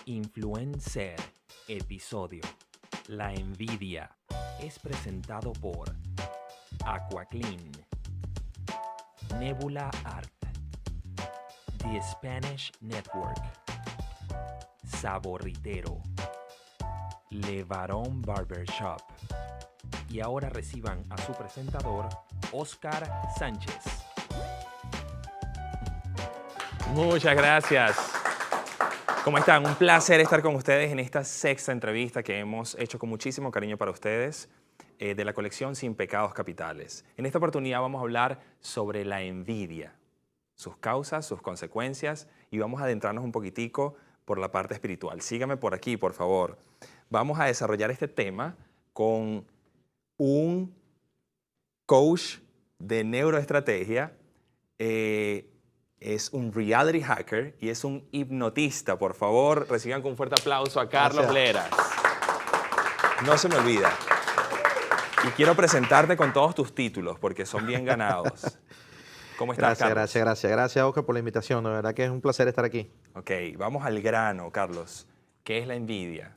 Influencer, episodio. La envidia es presentado por Aquaclean, Nebula Art, The Spanish Network, Saboritero, Levarón Barbershop. Y ahora reciban a su presentador, Oscar Sánchez. Muchas gracias. ¿Cómo están? Un placer estar con ustedes en esta sexta entrevista que hemos hecho con muchísimo cariño para ustedes de la colección Sin Pecados Capitales. En esta oportunidad vamos a hablar sobre la envidia, sus causas, sus consecuencias y vamos a adentrarnos un poquitico por la parte espiritual. Síganme por aquí, por favor. Vamos a desarrollar este tema con un coach de neuroestrategia, es un reality hacker y es un hipnotista. Por favor, reciban con un fuerte aplauso a Carlos Lleras. No se me olvida. Y quiero presentarte con todos tus títulos porque son bien ganados. ¿Cómo estás, Carlos? Gracias, Oscar, por la invitación. De verdad que es un placer estar aquí. Ok, vamos al grano, Carlos. ¿Qué es la envidia?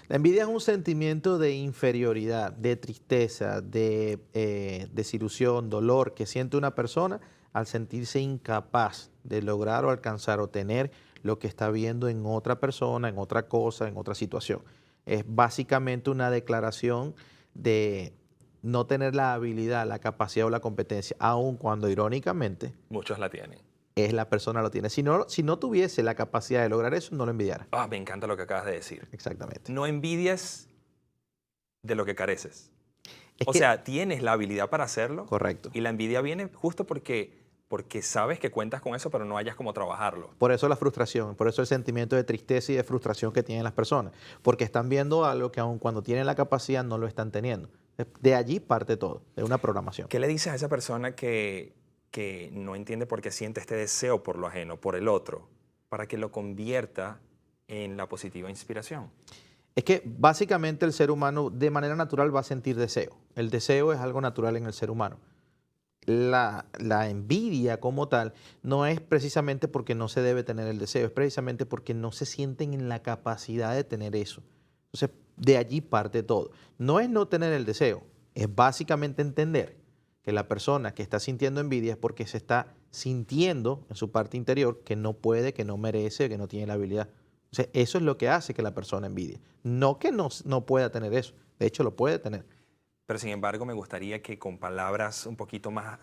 La envidia es un sentimiento de inferioridad, de tristeza, de desilusión, dolor que siente una persona al sentirse incapaz de lograr o alcanzar o tener lo que está viendo en otra persona, en otra cosa, en otra situación. Es básicamente una declaración de no tener la habilidad, la capacidad o la competencia, aun cuando irónicamente muchos la tienen. La persona lo tiene. Si no tuviese la capacidad de lograr eso, no lo envidiara. Ah, me encanta lo que acabas de decir. Exactamente. No envidias de lo que careces. O sea, tienes la habilidad para hacerlo. Correcto. Y la envidia viene justo porque sabes que cuentas con eso, pero no hayas cómo trabajarlo. Por eso la frustración, por eso el sentimiento de tristeza y de frustración que tienen las personas. Porque están viendo algo que aun cuando tienen la capacidad no lo están teniendo. De allí parte todo, de una programación. ¿Qué le dices a esa persona que no entiende por qué siente este deseo por lo ajeno, por el otro, para que lo convierta en la positiva inspiración? Es que básicamente el ser humano de manera natural va a sentir deseo. El deseo es algo natural en el ser humano. La envidia como tal no es precisamente porque no se debe tener el deseo, es precisamente porque no se sienten en la capacidad de tener eso. Entonces, de allí parte todo. No es no tener el deseo, es básicamente entender que la persona que está sintiendo envidia es porque se está sintiendo en su parte interior que no puede, que no merece, que no tiene la habilidad. O sea, eso es lo que hace que la persona envidie. No que no pueda tener eso, de hecho lo puede tener. Pero sin embargo me gustaría que con palabras un poquito más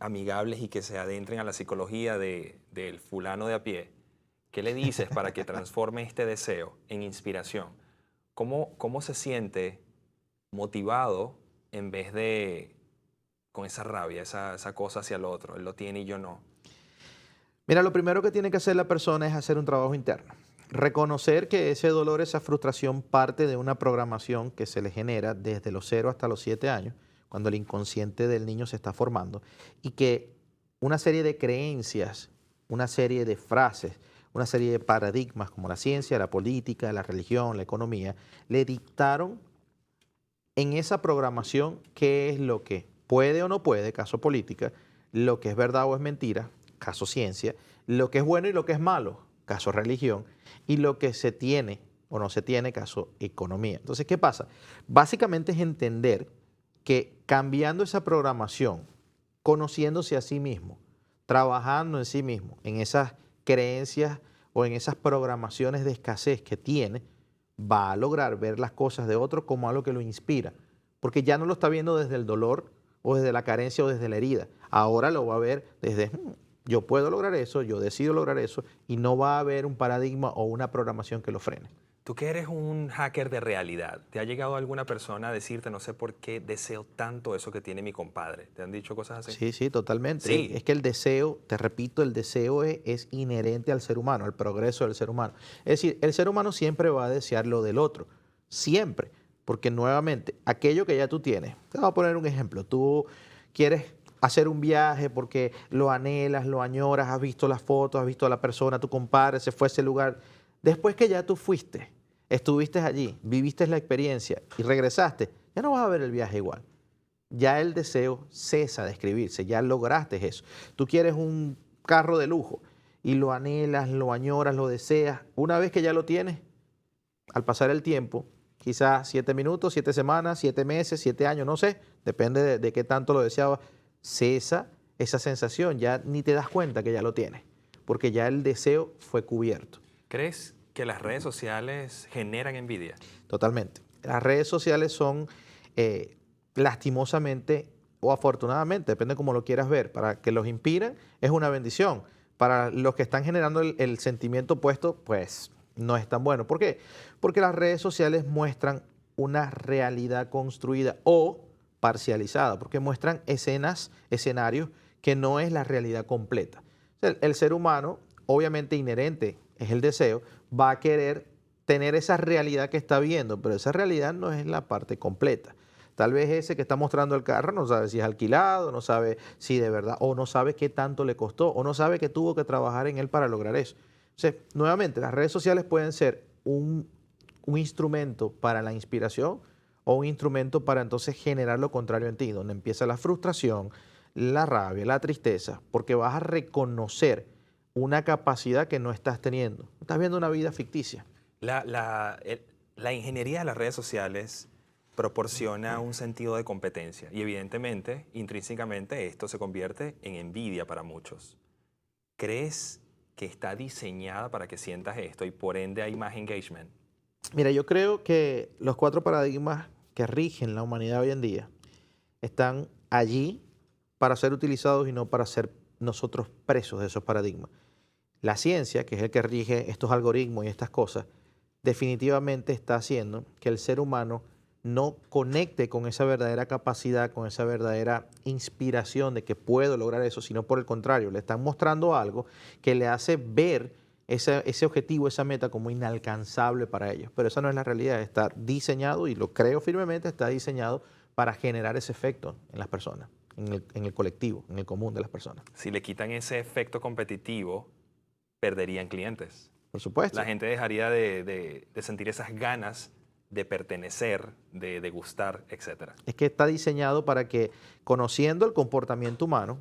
amigables y que se adentren a la psicología del fulano de a pie, ¿qué le dices para que transforme este deseo en inspiración? ¿Cómo se siente motivado en vez de con esa rabia, esa cosa hacia el otro? Él lo tiene y yo no. Mira, lo primero que tiene que hacer la persona es hacer un trabajo interno. Reconocer que ese dolor, esa frustración parte de una programación que se le genera desde los 0 hasta los 7 años, cuando el inconsciente del niño se está formando, y que una serie de creencias, una serie de frases, una serie de paradigmas como la ciencia, la política, la religión, la economía, le dictaron en esa programación qué es lo que puede o no puede, caso política, lo que es verdad o es mentira, caso ciencia, lo que es bueno y lo que es malo, caso religión, y lo que se tiene o no se tiene, caso economía. Entonces, ¿qué pasa? Básicamente es entender que cambiando esa programación, conociéndose a sí mismo, trabajando en sí mismo, en esas creencias o en esas programaciones de escasez que tiene, va a lograr ver las cosas de otro como algo que lo inspira, porque ya no lo está viendo desde el dolor o desde la carencia o desde la herida. Ahora lo va a ver desde yo puedo lograr eso, yo decido lograr eso, y no va a haber un paradigma o una programación que lo frene. Tú que eres un hacker de realidad, ¿te ha llegado alguna persona a decirte, no sé por qué deseo tanto eso que tiene mi compadre? ¿Te han dicho cosas así? Sí, totalmente. Sí. Es que el deseo, te repito, el deseo es inherente al ser humano, al progreso del ser humano. Es decir, el ser humano siempre va a desear lo del otro, siempre, porque nuevamente, aquello que ya tú tienes, te voy a poner un ejemplo, tú quieres hacer un viaje porque lo anhelas, lo añoras, has visto las fotos, has visto a la persona, tu compadre se fue a ese lugar. Después que ya tú fuiste, estuviste allí, viviste la experiencia y regresaste, ya no vas a ver el viaje igual. Ya el deseo cesa de escribirse, ya lograste eso. Tú quieres un carro de lujo y lo anhelas, lo añoras, lo deseas. Una vez que ya lo tienes, al pasar el tiempo, quizás 7 minutos, 7 semanas, 7 meses, 7 años, no sé, depende de qué tanto lo deseabas, cesa esa sensación, ya ni te das cuenta que ya lo tienes, porque ya el deseo fue cubierto. ¿Crees que las redes sociales generan envidia? Totalmente. Las redes sociales son lastimosamente o afortunadamente, depende cómo lo quieras ver, para que los inspiren es una bendición. Para los que están generando el sentimiento opuesto, pues no es tan bueno. ¿Por qué? Porque las redes sociales muestran una realidad construida o parcializada, porque muestran escenarios que no es la realidad completa. O sea, el ser humano, obviamente inherente es el deseo, va a querer tener esa realidad que está viendo, pero esa realidad no es la parte completa. Tal vez ese que está mostrando el carro no sabe si es alquilado, no sabe si de verdad, o no sabe qué tanto le costó, o no sabe que tuvo que trabajar en él para lograr eso. Entonces, nuevamente, las redes sociales pueden ser un instrumento para la inspiración o un instrumento para entonces generar lo contrario en ti, donde empieza la frustración, la rabia, la tristeza, porque vas a reconocer una capacidad que no estás teniendo. Estás viendo una vida ficticia. La ingeniería de las redes sociales proporciona un sentido de competencia y evidentemente, intrínsecamente, esto se convierte en envidia para muchos. ¿Crees que está diseñada para que sientas esto y por ende hay más engagement? Mira, yo creo que los 4 paradigmas que rigen la humanidad hoy en día están allí para ser utilizados y no para ser nosotros presos de esos paradigmas. La ciencia, que es el que rige estos algoritmos y estas cosas, definitivamente está haciendo que el ser humano no conecte con esa verdadera capacidad, con esa verdadera inspiración de que puedo lograr eso, sino por el contrario, le están mostrando algo que le hace ver ese objetivo, esa meta como inalcanzable para ellos. Pero esa no es la realidad, está diseñado, y lo creo firmemente, está diseñado para generar ese efecto en las personas, en el colectivo, en el común de las personas. Si le quitan ese efecto competitivo, perderían clientes. Por supuesto. La gente dejaría de sentir esas ganas de pertenecer, de gustar, etc. Es que está diseñado para que, conociendo el comportamiento humano,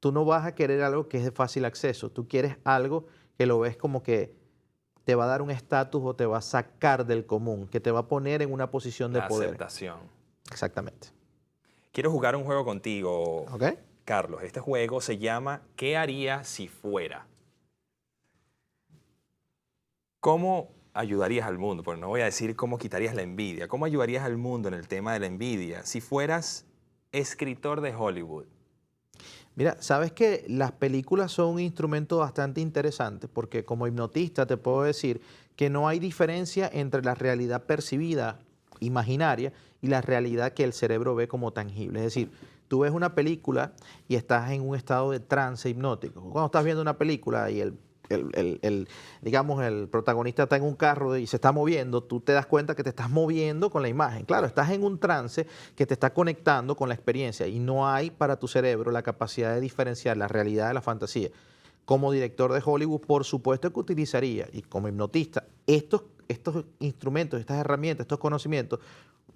tú no vas a querer algo que es de fácil acceso. Tú quieres algo que lo ves como que te va a dar un estatus o te va a sacar del común, que te va a poner en una posición de La poder. aceptación. Exactamente. Quiero jugar un juego contigo, ¿Ok? Carlos. Este juego se llama ¿Qué haría si fuera? ¿Cómo ayudarías al mundo? Porque no voy a decir cómo quitarías la envidia. ¿Cómo ayudarías al mundo en el tema de la envidia si fueras escritor de Hollywood? Mira, sabes que las películas son un instrumento bastante interesante porque como hipnotista te puedo decir que no hay diferencia entre la realidad percibida, imaginaria, y la realidad que el cerebro ve como tangible. Es decir, tú ves una película y estás en un estado de trance hipnótico. Cuando estás viendo una película y digamos, el protagonista está en un carro y se está moviendo, tú te das cuenta que te estás moviendo con la imagen. Claro, estás en un trance que te está conectando con la experiencia y no hay para tu cerebro la capacidad de diferenciar la realidad de la fantasía. Como director de Hollywood, por supuesto que utilizaría, y como hipnotista, estos instrumentos, estas herramientas, estos conocimientos,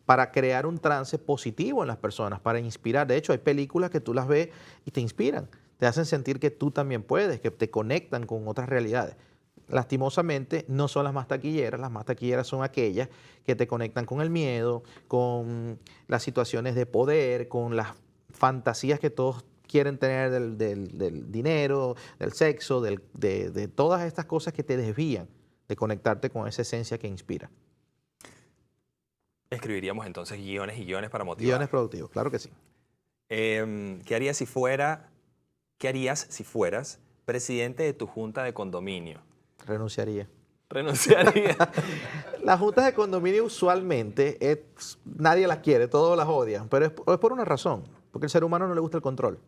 para crear un trance positivo en las personas, para inspirar. De hecho, hay películas que tú las ves y te inspiran, te hacen sentir que tú también puedes, que te conectan con otras realidades. Lastimosamente, no son las más taquilleras son aquellas que te conectan con el miedo, con las situaciones de poder, con las fantasías que todos quieren tener del dinero, del sexo, de todas estas cosas que te desvían de conectarte con esa esencia que inspira. Escribiríamos entonces guiones y guiones para motivar. Guiones productivos, claro que sí. ¿Qué harías si fueras presidente de tu junta de condominio? Renunciaría. Renunciaría. Las juntas de condominio usualmente nadie las quiere, todos las odian, pero es por una razón, porque al ser humano no le gusta el control.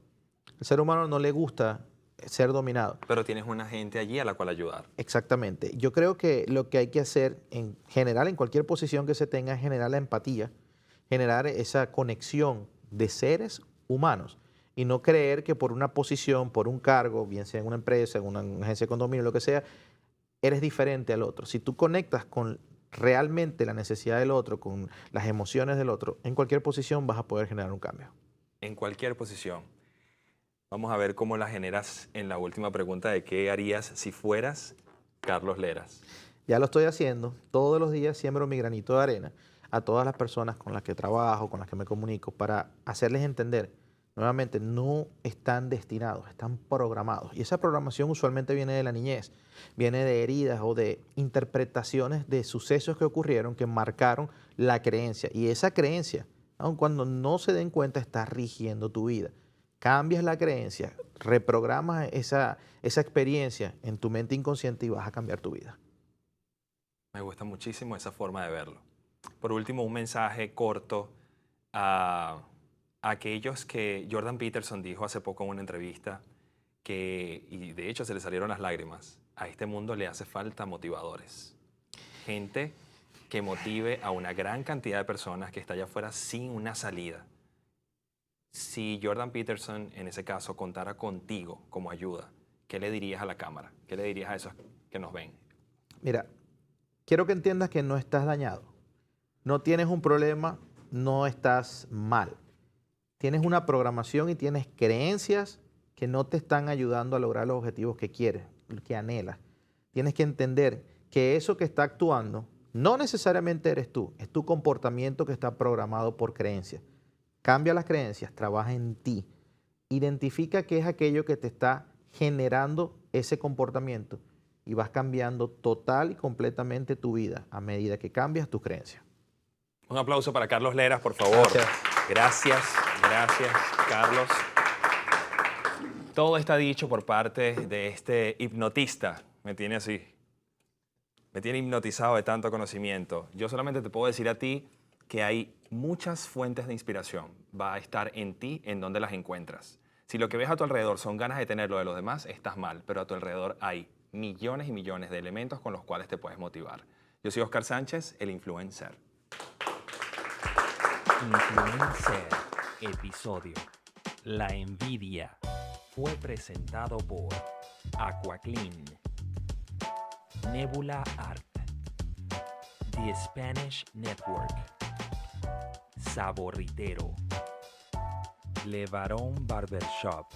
Al ser humano no le gusta ser dominado. Pero tienes una gente allí a la cual ayudar. Exactamente. Yo creo que lo que hay que hacer en general, en cualquier posición que se tenga, es generar la empatía, generar esa conexión de seres humanos y no creer que por una posición, por un cargo, bien sea en una empresa, en una agencia de condominio, lo que sea, eres diferente al otro. Si tú conectas con realmente la necesidad del otro, con las emociones del otro, en cualquier posición vas a poder generar un cambio. En cualquier posición. Vamos a ver cómo la generas en la última pregunta de qué harías si fueras Carlos Lleras. Ya lo estoy haciendo. Todos los días siembro mi granito de arena a todas las personas con las que trabajo, con las que me comunico, para hacerles entender, nuevamente, no están destinados, están programados. Y esa programación usualmente viene de la niñez, viene de heridas o de interpretaciones de sucesos que ocurrieron que marcaron la creencia. Y esa creencia, aun cuando no se den cuenta, está rigiendo tu vida. Cambias la creencia, reprogramas esa experiencia en tu mente inconsciente y vas a cambiar tu vida. Me gusta muchísimo esa forma de verlo. Por último, un mensaje corto a aquellos que Jordan Peterson dijo hace poco en una entrevista que, y de hecho se le salieron las lágrimas, a este mundo le hace falta motivadores. Gente que motive a una gran cantidad de personas que está allá afuera sin una salida. Si Jordan Peterson, en ese caso, contara contigo como ayuda, ¿qué le dirías a la cámara? ¿Qué le dirías a esos que nos ven? Mira, quiero que entiendas que no estás dañado. No tienes un problema, no estás mal. Tienes una programación y tienes creencias que no te están ayudando a lograr los objetivos que quieres, que anhelas. Tienes que entender que eso que está actuando no necesariamente eres tú, es tu comportamiento que está programado por creencias. Cambia las creencias, trabaja en ti. Identifica qué es aquello que te está generando ese comportamiento y vas cambiando total y completamente tu vida a medida que cambias tus creencias. Un aplauso para Carlos Lleras, por favor. Gracias, Carlos. Todo está dicho por parte de este hipnotista. Me tiene así. Me tiene hipnotizado de tanto conocimiento. Yo solamente te puedo decir a ti que hay muchas fuentes de inspiración. Va a estar en ti, en donde las encuentras. Si lo que ves a tu alrededor son ganas de tener lo de los demás, estás mal. Pero a tu alrededor hay millones y millones de elementos con los cuales te puedes motivar. Yo soy Oscar Sánchez, el influencer. Influencer, episodio. La envidia fue presentado por Aquaclean, Nebula Art, The Spanish Network, Saboritero, Levarón Barbershop,